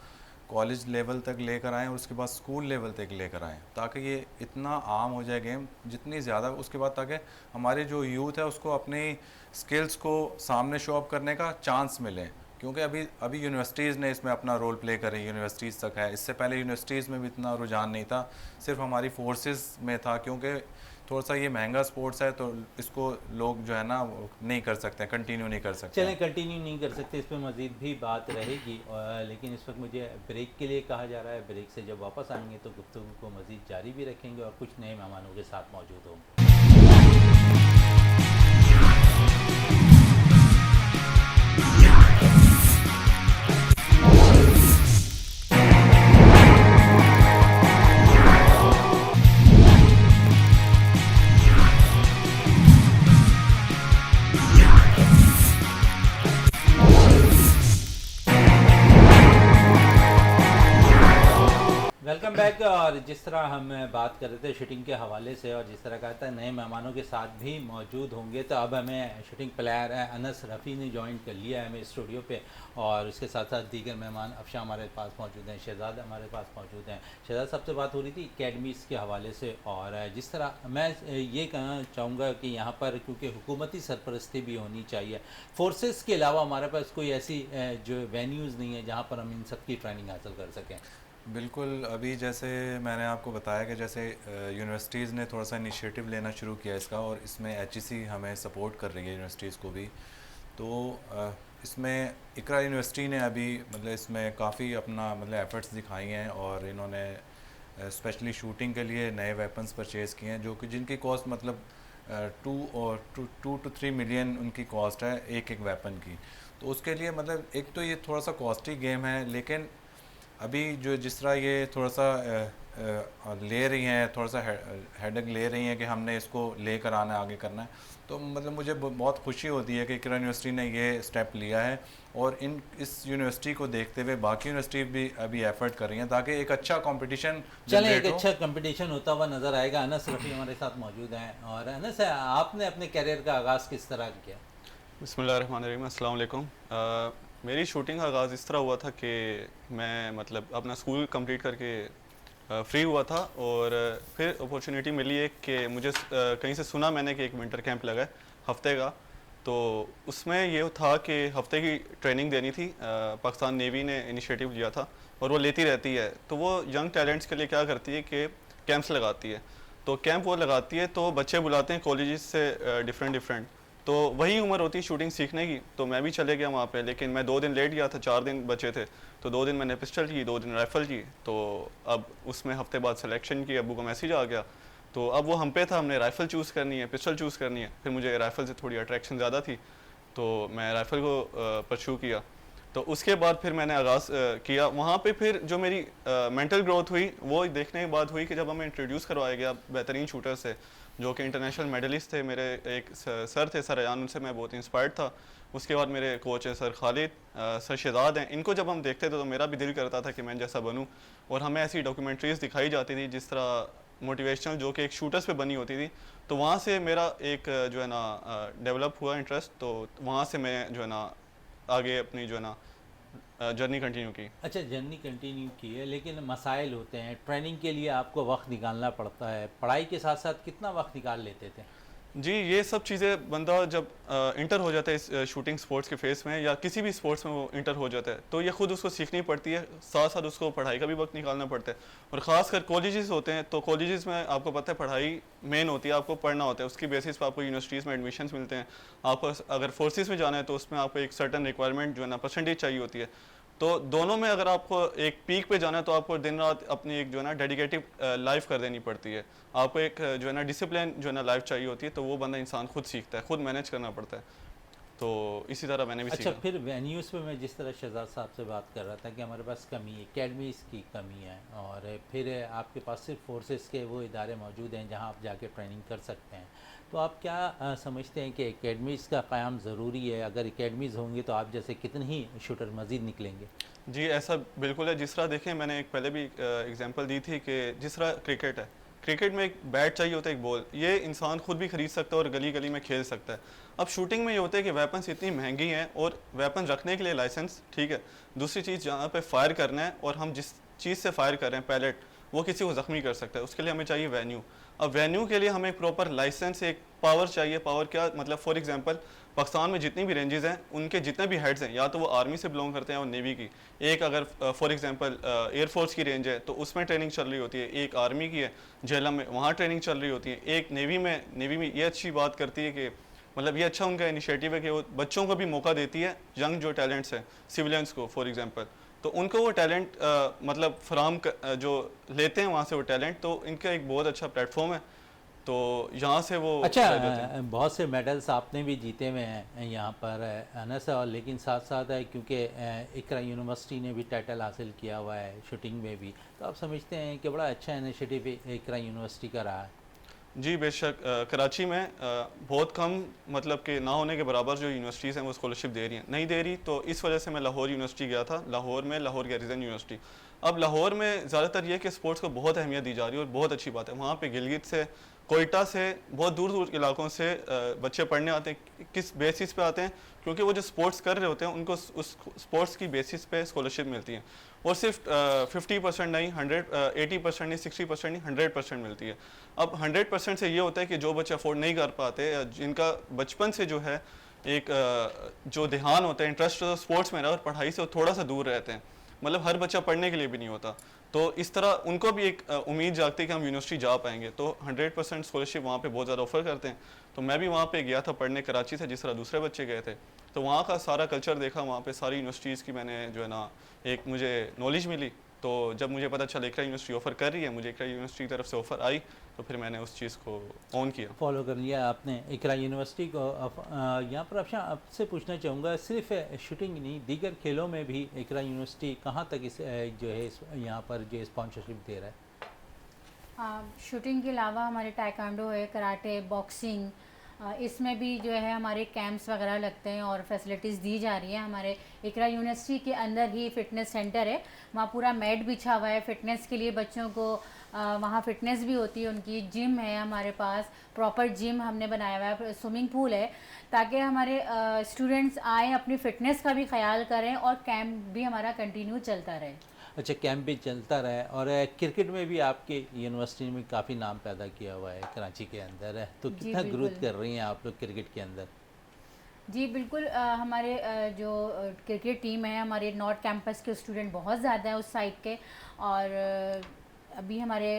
कॉलेज लेवल तक लेकर आएँ और उसके बाद स्कूल लेवल तक लेकर आएँ, ताकि ये इतना आम हो जाए गेम, जितनी ज़्यादा उसके बाद, ताकि हमारे जो यूथ है उसको अपनी स्किल्स को सामने शो अप करने का चांस मिले। क्योंकि अभी यूनिवर्सिटीज़ ने इसमें अपना रोल प्ले कर रही है, यूनिवर्सिटीज़ तक है। इससे पहले यूनिवर्सिटीज़ में भी इतना रुझान नहीं था, सिर्फ हमारी फोर्सेस में था, क्योंकि थोड़ा सा ये महंगा स्पोर्ट्स है, तो इसको लोग जो है ना नहीं कर सकते, कंटिन्यू नहीं कर सकते। चलें, कंटिन्यू नहीं कर सकते, इस पर मज़ीद भी बात रहेगी, लेकिन इस वक्त मुझे ब्रेक के लिए कहा जा रहा है। ब्रेक से जब वापस आएंगे तो गुफ्तगू को मज़ीद जारी भी रखेंगे और कुछ नए मेहमानों के साथ मौजूद होंगे। Welcome back back. और जिस तरह हम बात कर रहे थे शूटिंग के हवाले से और जिस तरह कहा था नए मेहमानों के साथ भी मौजूद होंगे, तो अब हमें शूटिंग प्लेयर अनस रफ़ी ने ज्वाइन कर लिया है हमें स्टूडियो पे, और उसके साथ साथ दीगर मेहमान अफशा हमारे पास मौजूद हैं, शहजाद हमारे पास मौजूद हैं। शहजाद साहब से बात हो रही थी अकेडमीज़ के हवाले से, और जिस तरह मैं ये कहना चाहूँगा कि यहाँ पर क्योंकि हुकूमती सरपरस्ती भी होनी चाहिए, फोर्सेस के अलावा हमारे पास कोई ऐसी जो वेन्यूज़ नहीं है जहाँ पर हम इन सब की ट्रेनिंग हासिल कर सकें। बिल्कुल, अभी जैसे मैंने आपको बताया कि जैसे यूनिवर्सिटीज़ ने थोड़ा सा इनिशिएटिव लेना शुरू किया इसका, और इसमें एचईसी हमें सपोर्ट कर रही है यूनिवर्सिटीज़ को भी। तो इसमें इकरा यूनिवर्सिटी ने अभी मतलब इसमें काफ़ी अपना मतलब एफ़र्ट्स दिखाई हैं, और इन्होंने स्पेशली शूटिंग के लिए नए वेपन्स परचेज़ किए हैं, जो कि जिनकी कॉस्ट मतलब 2 to 3 मिलियन उनकी कॉस्ट है एक एक वेपन की। तो उसके लिए मतलब एक तो ये थोड़ा सा कॉस्टली गेम है, लेकिन अभी जो जिस तरह ये थोड़ा सा ले रही हैं, थोड़ा सा हेडेक ले रही हैं कि हमने इसको लेकर आना है, आगे करना है, तो मतलब मुझे बहुत खुशी होती है कि इकरा यूनिवर्सिटी ने ये स्टेप लिया है, और इस यूनिवर्सिटी को देखते हुए बाकी यूनिवर्सिटी भी अभी एफर्ट कर रही हैं ताकि एक अच्छा कंपटीशन चलें, एक अच्छा कंपटीशन होता हुआ नज़र आएगा। अनस रफ़ी हमारे साथ मौजूद हैं, और अनस आपने अपने कैरियर का आगाज़ किस तरह किया? बिस्मिल्लाहिर्रहमानिर्रहीम, अस्सलाम वालेकुम। मेरी शूटिंग का आगाज़ इस तरह हुआ था कि मैं मतलब अपना स्कूल कंप्लीट करके फ्री हुआ था, और फिर अपॉर्चुनिटी मिली है कि मुझे कहीं से सुना मैंने कि एक विंटर कैंप लगा है हफ्ते का। तो उसमें ये था कि हफ्ते की ट्रेनिंग देनी थी। पाकिस्तान नेवी ने इनिशिएटिव लिया था, और वो लेती रहती है। तो वो यंग टैलेंट्स के लिए क्या करती है कि कैंप्स लगाती है। तो कैंप वो लगाती है तो बच्चे बुलाते हैं कॉलेजेस से डिफरेंट, तो वही उम्र होती है शूटिंग सीखने की। तो मैं भी चले गया वहाँ पे, लेकिन मैं 2 दिन लेट गया था, 4 दिन बचे थे। तो 2 दिन मैंने पिस्टल की, 2 दिन राइफ़ल की। तो अब उसमें हफ्ते बाद सिलेक्शन की, अबू का मैसेज आ गया। तो अब वो हम पे था, हमने राइफ़ल चूज़ करनी है, पिस्टल चूज़ करनी है। फिर मुझे राइफ़ल से थोड़ी अट्रैक्शन ज़्यादा थी, तो मैं राइफ़ल को परस्यू किया। तो उसके बाद फिर मैंने आगाज़ किया वहाँ पे। फिर जो मेरी मेंटल ग्रोथ हुई वो देखने के बाद हुई कि जब हमें इंट्रोड्यूस करवाया गया बेहतरीन शूटर से, जो कि इंटरनेशनल मेडलिस्ट थे। मेरे एक सर थे, सर अयान, उनसे मैं बहुत इंस्पायर्ड था। उसके बाद मेरे कोच हैं सर खालिद, सर शहजाद हैं। इनको जब हम देखते थे तो मेरा भी दिल करता था कि मैं जैसा बनूं, और हमें ऐसी डॉक्यूमेंट्रीज़ दिखाई जाती थी जिस तरह मोटिवेशनल, जो कि एक शूटर्स पे बनी होती थी। तो वहाँ से मेरा एक जो है ना डेवलप हुआ इंटरेस्ट। तो वहाँ से मैं जो है ना आगे अपनी जो है ना जर्नी कंटिन्यू की। अच्छा, जर्नी कंटिन्यू की है, लेकिन मसाइल होते हैं, ट्रेनिंग के लिए आपको वक्त निकालना पड़ता है। पढ़ाई के साथ साथ कितना वक्त निकाल लेते थे? जी, ये सब चीज़ें बंदा जब इंटर हो जाता है इस शूटिंग स्पोर्ट्स के फेस में, या किसी भी स्पोर्ट्स में वो इंटर हो जाता है, तो ये खुद उसको सीखनी पड़ती है, साथ साथ उसको पढ़ाई का भी वक्त निकालना पड़ता है। और ख़ासकर कॉलेजेस होते हैं, तो कॉलेजेस में आपको पता है पढ़ाई मेन होती है, आपको पढ़ना होता है। उसकी बेसिस पर आपको यूनिवर्सिटीज़ में एडमिशन्स मिलते हैं। आपको अगर फोर्सेस में जाना है तो उसमें आपको एक सर्टन रिक्वायरमेंट जो है ना परसेंटेज चाहिए होती है। तो दोनों में अगर आपको एक पीक पे जाना है तो आपको दिन रात अपनी एक जो है ना डेडिकेटिव लाइफ कर देनी पड़ती है। आपको एक जो है ना डिसिप्लिन जो है ना लाइफ चाहिए होती है। तो वो बंदा इंसान खुद सीखता है, खुद मैनेज करना पड़ता है। तो इसी तरह मैंने भी अच्छा, सीखा। फिर वेन्यूज़ पे मैं जिस तरह शहजाद साहब से बात कर रहा था कि हमारे पास कमी है, एकेडमीज़ की कमी है, और फिर आपके पास सिर्फ फोर्सेस के वो इदारे मौजूद हैं जहां आप जाके ट्रेनिंग कर सकते हैं। तो आप क्या समझते हैं कि एकेडमीज़ का क़याम ज़रूरी है? अगर एकेडमीज़ होंगी तो आप जैसे कितने ही शूटर मज़ीद निकलेंगे? जी, ऐसा बिल्कुल है। जिस तरह देखें, मैंने एक पहले भी एग्जांपल दी थी कि जिस तरह क्रिकेट है, क्रिकेट में एक बैट चाहिए होता है, एक बॉल, ये इंसान खुद भी खरीद सकता है और गली गली में खेल सकता है। अब शूटिंग में ये होता है कि वेपन्स इतनी महंगी हैं, और वेपन रखने के लिए लाइसेंस, ठीक है। दूसरी चीज़, जहाँ पे फायर करना है और हम जिस चीज़ से फायर कर रहे हैं, पैलेट, वो किसी को ज़ख्मी कर सकता है। उसके लिए हमें चाहिए वेन्यू। अब वेन्यू के लिए हमें प्रॉपर लाइसेंस, एक पावर चाहिए। पावर क्या मतलब, फॉर एग्जांपल पाकिस्तान में जितनी भी रेंजेस हैं, उनके जितने भी हेड्स हैं, या तो वो आर्मी से बिलोंग करते हैं और नेवी की। एक अगर फॉर एग्जांपल एयरफोर्स की रेंज है तो उसमें ट्रेनिंग चल रही होती है। एक आर्मी की है झेलम में, वहाँ ट्रेनिंग चल रही होती है। एक नेवी में ये अच्छी बात करती है कि मतलब ये अच्छा उनका इनिशिएटिव है कि वो बच्चों को भी मौका देती है, यंग जो टैलेंट्स हैं, सिविलियंस को फॉर एग्जांपल, तो उनको वो टैलेंट मतलब जो लेते हैं वहाँ से वो टैलेंट, तो इनका एक बहुत अच्छा प्लेटफॉर्म है। तो यहाँ से वो अच्छा, रह जाते हैं। बहुत से मेडल्स आपने भी जीते हुए हैं यहाँ पर अनस, और लेकिन साथ साथ है क्योंकि इकरा यूनिवर्सिटी ने भी टाइटल हासिल किया हुआ है शूटिंग में भी, तो आप समझते हैं कि बड़ा अच्छा इनिशिएटिव इकरा यूनिवर्सिटी का रहा है? जी बेशक, कराची में बहुत कम, मतलब कि ना होने के बराबर जो यूनिवर्सिटीज़ हैं वो स्कॉलरशिप दे रही हैं, नहीं दे रही। तो इस वजह से मैं लाहौर यूनिवर्सिटी गया था, लाहौर में लाहौर गैरिजन यूनिवर्सिटी। अब लाहौर में ज़्यादातर ये कि स्पोर्ट्स को बहुत अहमियत दी जा रही है और बहुत अच्छी बात है। वहाँ पे गिलगित से, कोयटा से, बहुत दूर दूर के इलाकों से बच्चे पढ़ने आते हैं। किस बेसिस पे आते हैं? क्योंकि वो जो स्पोर्ट्स कर रहे होते हैं उनको उस स्पोर्ट्स की बेसिस पे स्कॉलरशिप मिलती है, और सिर्फ 50% नहीं, 80% नहीं, 60% नहीं, 100% मिलती है। अब 100% से ये होता है कि जो बच्चे अफोर्ड नहीं कर पाते, या जिनका बचपन से जो है एक जो ध्यान होता है, इंटरेस्ट स्पोर्ट्स में रहा और पढ़ाई से वो थोड़ा सा दूर रहते हैं, मतलब हर बच्चा पढ़ने के लिए भी नहीं होता, तो इस तरह उनको भी एक उम्मीद जागती है कि हम यूनिवर्सिटी जा पाएंगे। तो 100% स्कॉलरशिप वहाँ पे बहुत ज़्यादा ऑफर करते हैं। तो मैं भी वहाँ पे गया था पढ़ने, कराची से, जिस तरह दूसरे बच्चे गए थे। तो वहाँ का सारा कल्चर देखा, वहाँ पे सारी यूनिवर्सिटीज़ की मैंने जो है ना एक मुझे नॉलेज मिली। तो जब मुझे पता चला इकरा यूनिवर्सिटी ऑफ़र कर रही है, मुझे इकरा यूनिवर्सिटी की तरफ से ऑफ़र आई, तो फिर मैंने उस चीज़ को ऑन किया, फॉलो कर लिया आपने इकरा यूनिवर्सिटी को। यहाँ पर आपसे पूछना चाहूँगा, सिर्फ शूटिंग नहीं, दीगर खेलों में भी इकरा यूनिवर्सिटी कहाँ तक इस जो है यहाँ पर जो स्पॉन्सरशिप दे रहा है? शूटिंग के अलावा हमारे टाइकांडो है, कराटे, बॉक्सिंग, इसमें भी जो है हमारे कैंप्स वगैरह लगते हैं और फैसिलिटीज़ दी जा रही हैं। हमारे इकरा यूनिवर्सिटी के अंदर ही फ़िटनेस सेंटर है, वहाँ पूरा मैट बिछा हुआ है फ़िटनेस के लिए बच्चों को। वहाँ फ़िटनेस भी होती है उनकी, जिम है हमारे पास, प्रॉपर जिम हमने बनाया हुआ है, स्विमिंग पूल है, ताकि हमारे स्टूडेंट्स आएँ, अपनी फ़िटनेस का भी ख्याल करें और कैंप भी हमारा कंटिन्यू चलता रहे। अच्छा, कैंप भी चलता रहे। और क्रिकेट में भी आपके यूनिवर्सिटी में काफ़ी नाम पैदा किया हुआ है कराची के अंदर है, तो जी, कितना ग्रोथ बिल्कुल। कर रही हैं आप लोग क्रिकेट के अंदर? जी बिल्कुल, हमारे जो क्रिकेट टीम है, हमारे नॉर्थ कैंपस के स्टूडेंट बहुत ज़्यादा है उस साइड के, और अभी हमारे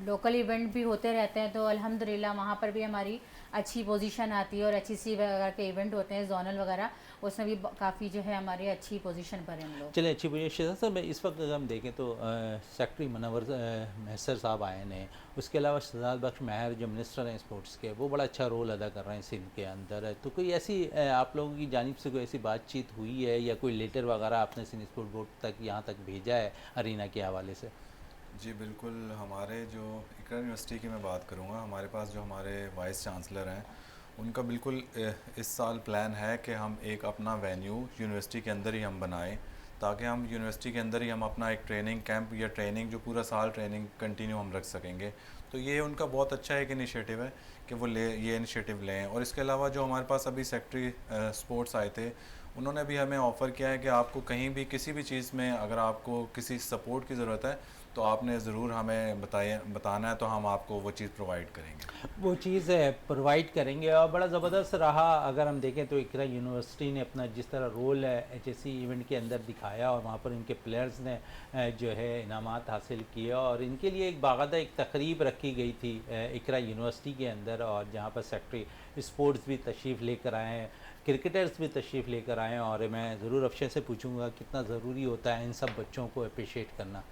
लोकल इवेंट भी होते रहते हैं, तो अल्हम्दुलिल्लाह वहाँ पर भी हमारी अच्छी पोजीशन आती है, और अच्छी सी वगैरह के इवेंट होते हैं जोनल वगैरह, उसमें भी काफ़ी जो है हमारे अच्छी पोजीशन पर हैं हम लोग। चलिए, अच्छी पोजीशन। शहजाद साहब, इस वक्त अगर हम देखें तो सेक्रेटरी मनवर महसर साहब आए हैं, उसके अलावा शहजाद बख्श महर जो मिनिस्टर हैं स्पोर्ट्स के, वो बड़ा अच्छा रोल अदा कर रहे हैं सिंध के अंदर। तो कोई ऐसी आप लोगों की जानिब से कोई ऐसी बातचीत हुई है, या कोई लेटर वगैरह आपने सिंध स्पोर्ट बोर्ड तक यहाँ तक भेजा है अरीना के हवाले से? जी बिल्कुल, हमारे जो इकरा यूनिवर्सिटी की मैं बात करूँगा, हमारे पास जो हमारे वाइस चांसलर हैं, उनका बिल्कुल इस साल प्लान है कि हम एक अपना वेन्यू यूनिवर्सिटी के अंदर ही हम बनाएं, ताकि हम यूनिवर्सिटी के अंदर ही हम अपना एक ट्रेनिंग कैंप या ट्रेनिंग जो पूरा साल ट्रेनिंग कंटिन्यू हम रख सकेंगे। तो ये उनका बहुत अच्छा एक इनिशिएटिव है कि वो ये इनिशिएटिव लें। और इसके अलावा जो हमारे पास अभी सेक्रेटरी स्पोर्ट्स आए थे, उन्होंने भी हमें ऑफ़र किया है कि आपको कहीं भी किसी भी चीज़ में अगर आपको किसी सपोर्ट की ज़रूरत है, तो आपने ज़रूर हमें बताना है, तो हम आपको वो चीज़ प्रोवाइड करेंगे। वो चीज़ प्रोवाइड करेंगे। और बड़ा ज़बरदस्त रहा अगर हम देखें तो इकरा यूनिवर्सिटी ने अपना जिस तरह रोल HSC इवेंट के अंदर दिखाया, और वहाँ पर इनके प्लेयर्स ने जो है इनामात हासिल किए, और इनके लिए एक बाकायदा एक तकरीब रखी गई थी इकरा यूनिवर्सिटी के अंदर, और जहाँ पर सेक्रेटरी स्पोर्ट्स भी तशरीफ़ लेकर आए हैं, क्रिकेटर्स भी तशरीफ़ लेकर आए हैं। और मैं ज़रूर अफशर से पूछूँगा कितना ज़रूरी होता है इन सब बच्चों को अप्रिशिएट करना।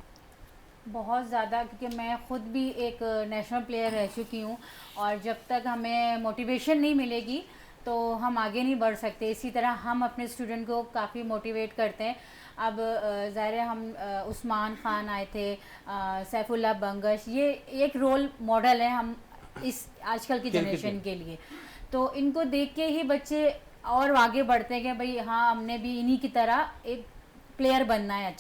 बहुत ज़्यादा, क्योंकि मैं ख़ुद भी एक नेशनल प्लेयर रह चुकी हूँ, और जब तक हमें मोटिवेशन नहीं मिलेगी तो हम आगे नहीं बढ़ सकते। इसी तरह हम अपने स्टूडेंट को काफ़ी मोटिवेट करते हैं। अब ज़ाहिर है हम उस्मान ख़ान आए थे, सैफुल्लाह बंगश, ये एक रोल मॉडल है हम इस आजकल की जनरेशन के लिए। तो इनको देख के ही बच्चे और आगे बढ़ते हैं कि भाई हाँ, हमने भी इन्हीं की तरह एक प्लेयर बनना है।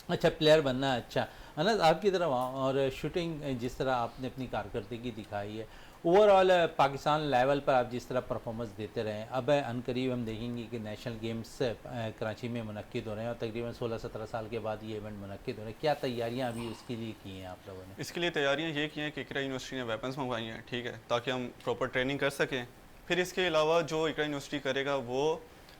अच्छा प्लेयर बनना है। अच्छा अनस, आपकी तरफ और शूटिंग जिस तरह आपने अपनी कारकर्दगी दिखाई है, ओवरऑल पाकिस्तान लेवल पर आप जिस तरह परफॉर्मेंस देते रहे, अब अनकरीब हम देखेंगे कि नेशनल गेम्स कराची में मुनक्किद हो रहे हैं, और तकरीबन 16-17 साल के बाद ये इवेंट मुनक्किद हो रहे हैं। क्या तैयारियां अभी उसके लिए की हैं आप लोगों ने? इसके लिए तैयारियां ये की हैं कि इकरा यूनिवर्सिटी ने वेपन्स मंगवाई हैं, ठीक है, ताकि हम प्रॉपर ट्रेनिंग कर सकें। फिर इसके अलावा जो इकरा यूनिवर्सिटी करेगा वो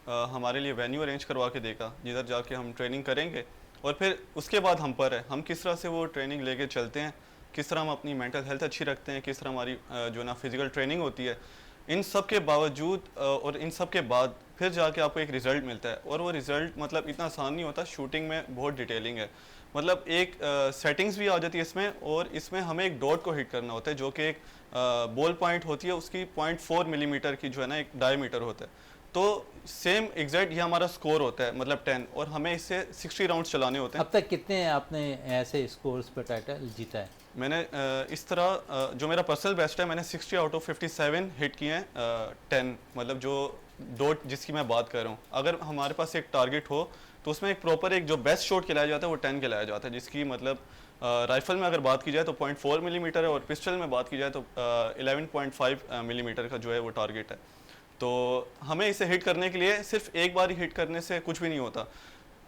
हमारे लिए वेन्यू अरेंज करवा के देगा, जिधर जाके हम ट्रेनिंग करेंगे, और फिर उसके बाद हम पर है हम किस तरह से वो ट्रेनिंग लेके चलते हैं, किस तरह हम अपनी मेंटल हेल्थ अच्छी रखते हैं, किस तरह हमारी जो ना फिज़िकल ट्रेनिंग होती है। इन सब के बावजूद और इन सब के बाद फिर जाके आपको एक रिज़ल्ट मिलता है, और वो रिज़ल्ट मतलब इतना आसान नहीं होता। शूटिंग में बहुत डिटेलिंग है, मतलब एक सेटिंग्स भी आ जाती है इसमें, और इसमें हमें एक डॉट को हिट करना होता है, जो कि एक बॉल पॉइंट होती है, उसकी 0.4 मिलीमीटर की जो है ना एक डायमीटर होता है। तो सेम एग्जैक्ट ये हमारा स्कोर होता है, मतलब 10, और हमें इससे 60 राउंड्स चलाने होते हैं। अब तक कितने आपने ऐसे स्कोर्स पर टाइटल जीता है? मैंने इस तरह जो मेरा पर्सनल बेस्ट है, मैंने 60 आउट ऑफ 57 हिट किए हैं 10, मतलब जो डॉट जिसकी मैं बात कर रहा हूँ। अगर हमारे पास एक टारगेट हो तो उसमें एक प्रॉपर एक जो बेस्ट शॉट खिलाया जाता है वो 10 खिलाया जाता है, जिसकी मतलब राइफल में अगर बात की जाए तो 0.4 मिलीमीटर है, और पिस्टल में बात की जाए तो 11.5 मिलीमीटर का जो है वो टारगेट है। तो हमें इसे हिट करने के लिए सिर्फ एक बार ही हिट करने से कुछ भी नहीं होता।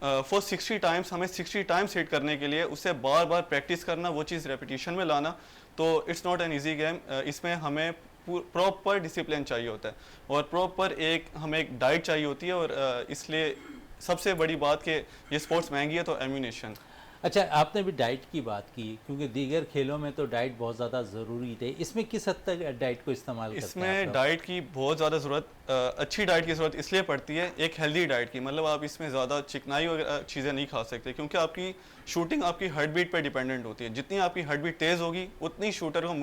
फॉर 60 टाइम्स, हमें 60 टाइम्स हिट करने के लिए उसे बार बार प्रैक्टिस करना, वो चीज़ रेपिटेशन में लाना, तो it's not an easy game. इसमें हमें प्रॉपर डिसिप्लिन चाहिए होता है और प्रॉपर हमें एक डाइट चाहिए होती है, और इसलिए सबसे बड़ी बात कि ये स्पोर्ट्स महंगी है तो एम्यूनेशन। अच्छा, आपने भी डाइट की बात की, क्योंकि दीगर खेलों में तो डाइट बहुत ज़्यादा ज़रूरी है, इसमें किस हद तक डाइट को इस्तेमाल करते हैं आप इसमें लोग? डाइट की बहुत ज़्यादा ज़रूरत, अच्छी डाइट की ज़रूरत इसलिए पड़ती है, एक हेल्दी डाइट की। मतलब आप इसमें ज़्यादा चिकनाई वगैरह चीज़ें नहीं खा सकते, क्योंकि आपकी शूटिंग आपकी हार्ट बीट पर डिपेंडेंट होती है। जितनी आपकी हार्ट बीट तेज़ होगी उतनी शूटर को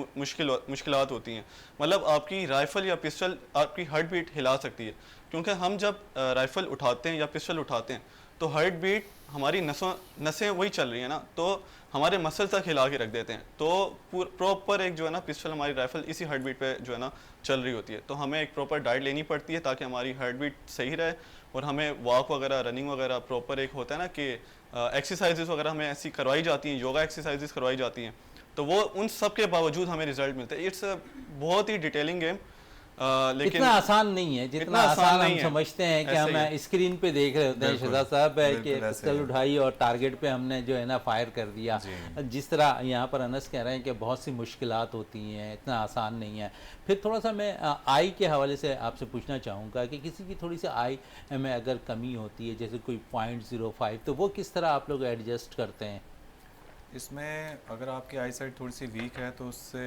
मुश्किलात होती हैं। मतलब आपकी राइफ़ल या पिस्टल आपकी हार्ट बीट हिला सकती है, क्योंकि हम जब राइफ़ल उठाते हैं या पिस्टल उठाते हैं तो हार्ट बीट हमारी नसें वही चल रही है ना, तो हमारे मसल तक हिला के रख देते हैं। तो प्रॉपर एक जो है ना पिस्टल, हमारी राइफल इसी हार्ट बीट पे जो है ना चल रही होती है। तो हमें एक प्रॉपर डाइट लेनी पड़ती है ताकि हमारी हार्ट बीट सही रहे, और हमें वॉक वगैरह, रनिंग वगैरह, प्रॉपर एक होता है ना कि एक्सरसाइजेस वगैरह हमें ऐसी करवाई जाती हैं, योगा एक्सरसाइजेस करवाई जाती हैं। तो वो उन सब के बावजूद हमें रिजल्ट मिलते हैं। इट्स बहुत ही डिटेलिंग गेम, लेकिन इतना आसान नहीं है जितना इतना आसान आसान हम नहीं है। समझते हैं कि ऐसे हम ही है। स्क्रीन पे देख रहे होते हैं बिल्कुल, शहजाद साहब कि बिल्कुल ऐसे पिस्टल ही है। उठाई और टारगेट पे हमने जो है ना फायर कर दिया। जी। जिस तरह यहाँ पर अनस कह रहे हैं कि बहुत सी मुश्किलात होती हैं, इतना आसान नहीं है। फिर थोड़ा सा मैं आई के हवाले से आपसे पूछना चाहूँगा कि किसी की थोड़ी सी आई में अगर कमी होती है, जैसे कोई 0.05, तो वो किस तरह आप लोग एडजस्ट करते हैं? इसमें अगर आपकी आई साइट थोड़ी सी वीक है तो उससे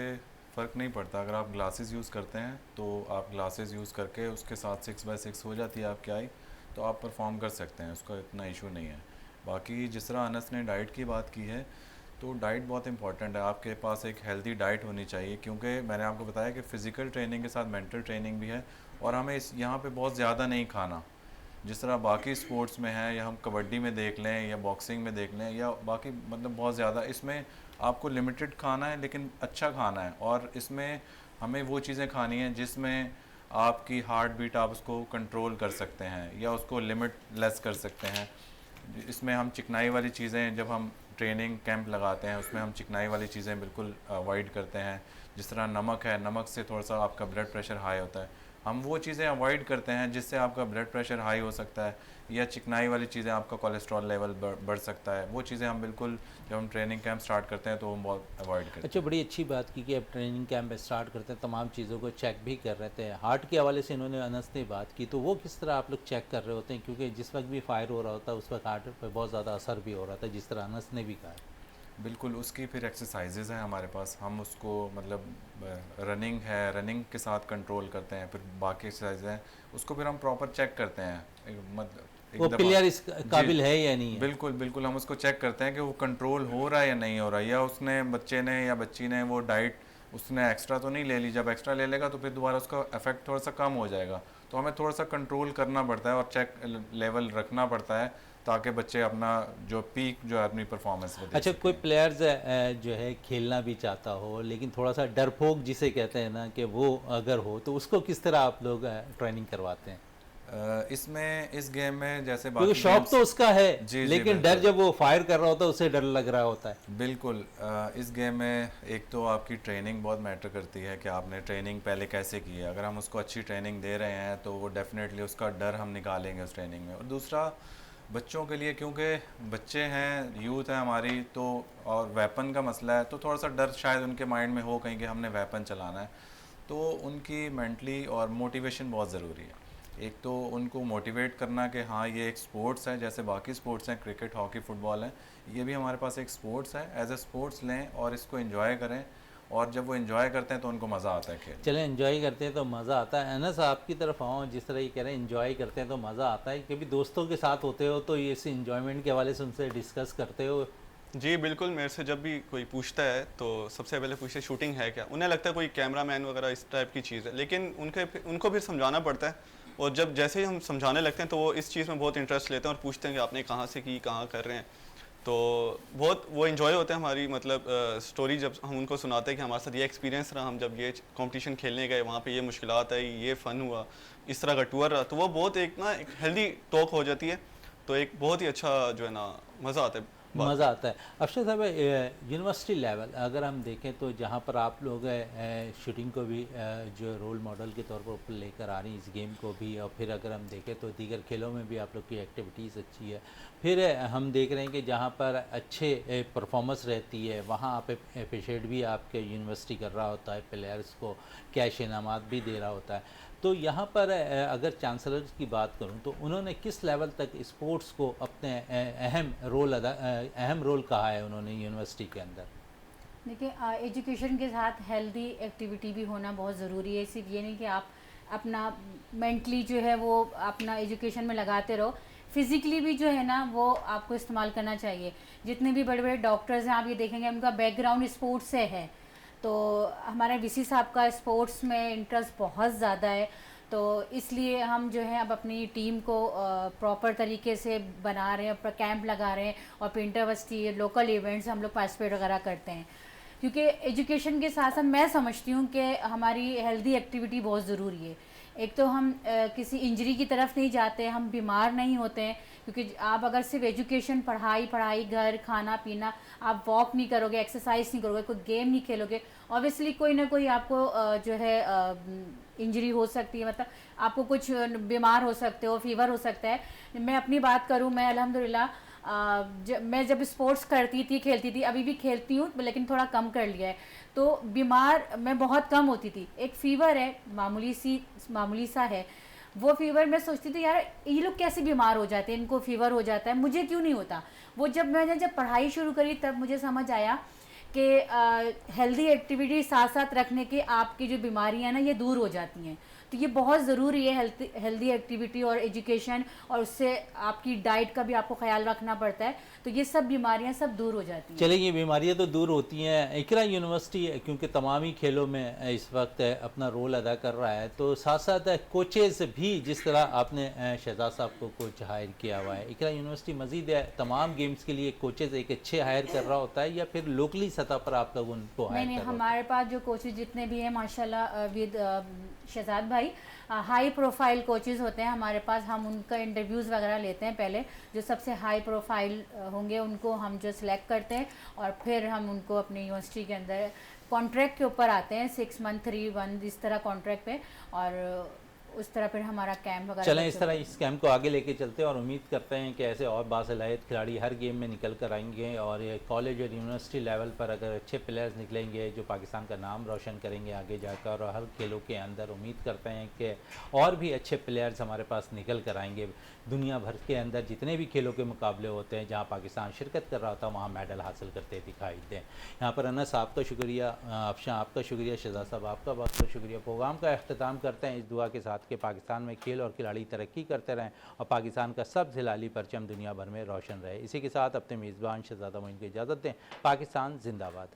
फ़र्क नहीं पड़ता। अगर आप ग्लासेस यूज़ करते हैं तो आप ग्लासेस यूज़ करके उसके साथ 6x6 हो जाती है आपकी आई, तो आप परफॉर्म कर सकते हैं, उसका इतना इशू नहीं है। बाकी जिस तरह अनस ने डाइट की बात की है, तो डाइट बहुत इंपॉर्टेंट है। आपके पास एक हेल्दी डाइट होनी चाहिए, क्योंकि मैंने आपको बताया कि फ़िज़िकल ट्रेनिंग के साथ मेंटल ट्रेनिंग भी है, और हमें इस यहाँ पे बहुत ज़्यादा नहीं खाना। जिस तरह बाकी स्पोर्ट्स में है, या हम कबड्डी में देख लें या बॉक्सिंग में देख लें, या बाकी मतलब बहुत ज़्यादा, इसमें आपको लिमिटेड खाना है लेकिन अच्छा खाना है। और इसमें हमें वो चीज़ें खानी हैं जिसमें आपकी हार्ट बीट आप उसको कंट्रोल कर सकते हैं या उसको लिमिट लेस कर सकते हैं। इसमें हम चिकनाई वाली चीज़ें, जब हम ट्रेनिंग कैंप लगाते हैं उसमें हम चिकनाई वाली चीज़ें बिल्कुल अवॉइड करते हैं। जिस तरह नमक है, नमक से थोड़ा सा आपका ब्लड प्रेशर हाई होता है, हम वो चीज़ें अवॉइड करते हैं जिससे आपका ब्लड प्रेशर हाई हो सकता है, या चिकनाई वाली चीज़ें आपका कोलेस्ट्रॉल लेवल बढ़ सकता है। वो चीज़ें हम बिल्कुल जब हम ट्रेनिंग कैंप स्टार्ट करते हैं तो हम बहुत अवॉइड करते हैं। अच्छा, बड़ी अच्छी बात की कि अब ट्रेनिंग कैंप स्टार्ट करते हैं, तमाम चीज़ों को चेक भी कर रहे थे। हार्ट के हवाले से इन्होंने अनस ने बात की, तो वो किस तरह आप लोग चेक कर रहे होते हैं? क्योंकि जिस वक्त भी फायर हो रहा होता है उस वक्त हार्ट पर बहुत ज़्यादा असर भी हो रहा था, जिस तरह अनस ने भी कहा। बिल्कुल, उसकी फिर एक्सरसाइजेज़ हैं हमारे पास, हम उसको मतलब रनिंग है, रनिंग के साथ कंट्रोल करते हैं। फिर बाकी एक्सरसाइज हैं उसको फिर हम प्रॉपर चेक करते हैं। मतलब वो प्लेयर इस काबिल है या नहीं है? बिल्कुल बिल्कुल, हम उसको चेक करते हैं कि वो कंट्रोल हो रहा है या नहीं हो रहा है, या उसने बच्चे ने या बच्ची ने वो डाइट उसने एक्स्ट्रा तो नहीं ले ली। जब एक्स्ट्रा ले लेगा तो फिर दोबारा उसका इफेक्ट थोड़ा सा कम हो जाएगा। तो हमें थोड़ा सा कंट्रोल करना पड़ता है और चेक लेवल रखना पड़ता है, ताकि बच्चे अपना जो पीक जो है अपनी परफॉर्मेंस में दे अच्छा, सकें। कोई प्लेयर्स जो है खेलना भी चाहता हो लेकिन थोड़ा सा डरपोक जिसे कहते हैं ना, कि वो अगर हो, तो उसको किस तरह आप लोग ट्रेनिंग करवाते हैं? इसमें इस गेम में जैसे क्योंकि बाकी शौक गेम्स, तो उसका है, जी, लेकिन डर बिल्कुल। जब वो फायर कर रहा होता है उसे डर लग रहा होता है। बिल्कुल, इस गेम में एक तो आपकी ट्रेनिंग बहुत मैटर करती है कि आपने ट्रेनिंग पहले कैसे की है। अगर हम उसको अच्छी ट्रेनिंग दे रहे हैं तो वो डेफिनेटली उसका डर हम निकालेंगे उस ट्रेनिंग में। और दूसरा बच्चों के लिए, क्योंकि बच्चे हैं, यूथ है हमारी, तो और वेपन का मसला है, तो थोड़ा सा डर शायद उनके माइंड में हो कहीं कि हमने वेपन चलाना है। तो उनकी मेंटली और मोटिवेशन बहुत ज़रूरी है। एक तो उनको मोटिवेट करना कि हाँ ये एक स्पोर्ट्स है, जैसे बाकी स्पोर्ट्स हैं, क्रिकेट, हॉकी, फुटबॉल है, ये भी हमारे पास एक स्पोर्ट्स है। एज ए स्पोर्ट्स लें और इसको एंजॉय करें, और जब वो एंजॉय करते हैं तो उनको मज़ा आता है खेल। चलें, एंजॉय करते हैं तो मज़ा आता है। अनस, आपकी तरफ आऊँ, जिस तरह ये कह रहे हैं एंजॉय करते हैं तो मज़ा आता है, कभी दोस्तों के साथ होते हो तो ये इस एंजॉयमेंट के हवाले से उनसे डिस्कस करते हो? जी बिल्कुल, मेरे से जब भी कोई पूछता है तो सबसे पहले पूछते हैं शूटिंग है क्या। उन्हें लगता है कोई कैमरामैन वगैरह इस टाइप की चीज़ है, लेकिन उनको फिर समझाना पड़ता है। और जब जैसे ही हम समझाने लगते हैं तो वो इस चीज़ में बहुत इंटरेस्ट लेते हैं और पूछते हैं कि आपने कहाँ से की, कहाँ कर रहे हैं। तो बहुत वो इन्जॉय होते हैं हमारी मतलब स्टोरी जब हम उनको सुनाते हैं कि हमारे साथ ये एक्सपीरियंस रहा, हम जब ये कंपटीशन खेलने गए वहाँ पे ये मुश्किलात आई, ये फ़न हुआ, इस तरह का टूर रहा, तो वो बहुत एक ना एक हेल्दी टॉक हो जाती है। तो एक बहुत ही अच्छा जो है ना मज़ा आता है बात मज़ा आता है। अफसर साहब, यूनिवर्सिटी लेवल अगर हम देखें तो जहाँ पर आप लोग शूटिंग को भी जो रोल मॉडल के तौर पर ऊपर लेकर आ रही हैं, इस गेम को भी, और फिर अगर हम देखें तो दीगर खेलों में भी आप लोग की एक्टिविटीज़ अच्छी है। फिर हम देख रहे हैं कि जहाँ पर अच्छे परफॉर्मेंस रहती है वहाँ आप अप्रिशिएट भी आपके यूनिवर्सिटी कर रहा होता है, प्लेयर्स को कैश इनामात भी दे रहा होता है। तो यहाँ पर अगर चांसलर की बात करूँ तो उन्होंने किस लेवल तक स्पोर्ट्स को अपने अहम रोल कहा है उन्होंने यूनिवर्सिटी के अंदर? देखिए, एजुकेशन के साथ हेल्दी एक्टिविटी भी होना बहुत ज़रूरी है। सिर्फ ये नहीं कि आप अपना मेंटली जो है वो अपना एजुकेशन में लगाते रहो, फिज़िकली भी जो है ना वो आपको इस्तेमाल करना चाहिए। जितने भी बड़े बड़े डॉक्टर्स हैं आप ये देखेंगे उनका बैकग्राउंड स्पोर्ट्स से है। तो हमारे वीसी साहब का स्पोर्ट्स में इंटरेस्ट बहुत ज़्यादा है, तो इसलिए हम जो है अब अपनी टीम को प्रॉपर तरीके से बना रहे हैं, पर कैंप लगा रहे हैं, और फिर इंटरवर्सिटी लोकल इवेंट्स हम लोग पार्टिसिपेट वगैरह करते हैं। क्योंकि एजुकेशन के साथ साथ मैं समझती हूँ कि हमारी हेल्दी एक्टिविटी बहुत ज़रूरी है। एक तो हम किसी इंजरी की तरफ नहीं जाते, हम बीमार नहीं होते हैं, क्योंकि आप अगर सिर्फ एजुकेशन पढ़ाई घर खाना पीना, आप वॉक नहीं करोगे, एक्सरसाइज नहीं करोगे, कोई गेम नहीं खेलोगे, ऑब्वियसली कोई ना कोई आपको जो है इंजरी हो सकती है, मतलब आपको कुछ बीमार हो सकते हो, फीवर हो सकता है। मैं अपनी बात करूँ, मैं अल्हम्दुलिल्लाह मैं जब स्पोर्ट्स करती थी, खेलती थी, अभी भी खेलती हूँ लेकिन थोड़ा कम कर लिया है, तो बीमार मैं बहुत कम होती थी। एक फ़ीवर है मामूली सा है, वो फीवर मैं सोचती थी यार ये लोग कैसे बीमार हो जाते हैं, इनको फीवर हो जाता है, मुझे क्यों नहीं होता। वो मैंने जब पढ़ाई शुरू करी तब मुझे समझ आया कि हेल्दी एक्टिविटी साथ साथ रखने के आपकी जो बीमारियां ना ये दूर हो जाती हैं। तो ये बहुत ज़रूरी है हेल्दी एक्टिविटी और एजुकेशन, और उससे आपकी डाइट का भी आपको ख्याल रखना पड़ता है, तो ये सब बीमारियां सब दूर हो जाती हैं। चलिए, ये बीमारियां तो दूर होती हैं। इकरा यूनिवर्सिटी क्योंकि तमाम ही खेलों में इस वक्त अपना रोल अदा कर रहा है, तो साथ साथ कोचेज़ भी, जिस तरह आपने शहजाद साहब को कोच हायर किया हुआ है, इकरा यूनिवर्सिटी मज़ीद तमाम गेम्स के लिए कोचेज़ एक अच्छे हायर कर रहा होता है, या फिर लोकली सतह पर आप लोग उनको हायर नहीं, कर रहे हमारे पास जो कोचेज जितने भी हैं माशाल्लाह विद शहजाद भाई, हाई प्रोफाइल कोचेज़ होते हैं हमारे पास। हम उनका इंटरव्यूज़ वगैरह लेते हैं पहले, जो सबसे हाई प्रोफाइल होंगे उनको हम जो सिलेक्ट करते हैं, और फिर हम उनको अपनी यूनिवर्सिटी के अंदर कॉन्ट्रैक्ट के ऊपर आते हैं, 6 मंथ 3 1 इस तरह कॉन्ट्रैक्ट पे, और उस तरह फिर हमारा कैंप वगैरह। चलें, इस तरह इस कैंप को आगे लेके चलते हैं, और उम्मीद करते हैं कि ऐसे और बासलाहियत खिलाड़ी हर गेम में निकल कर आएंगे, और ये कॉलेज और यूनिवर्सिटी लेवल पर अगर अच्छे प्लेयर्स निकलेंगे जो पाकिस्तान का नाम रोशन करेंगे आगे जाकर, और हर खेलों के अंदर उम्मीद करते हैं कि और भी अच्छे प्लेयर्स हमारे पास निकल कर आएंगे। दुनिया भर के अंदर जितने भी खेलों के मुकाबले होते हैं जहाँ पाकिस्तान शिरकत कर रहा होता है, वहाँ मेडल हासिल करते दिखाई दें। यहाँ पर अनस आपका शुक्रिया, अफशां आपका शुक्रिया, शहजाद साहब आपका बहुत बहुत शुक्रिया। प्रोग्राम का अख्ताम करते हैं इस दुआ के साथ कि पाकिस्तान में खेल और खिलाड़ी तरक्की करते रहें और पाकिस्तान का सबसे लाली परचम दुनिया भर में रोशन रहे। इसी के साथ अपने मेज़बान शहजादा मोइन को इजाज़त दें। पाकिस्तान जिंदाबाद।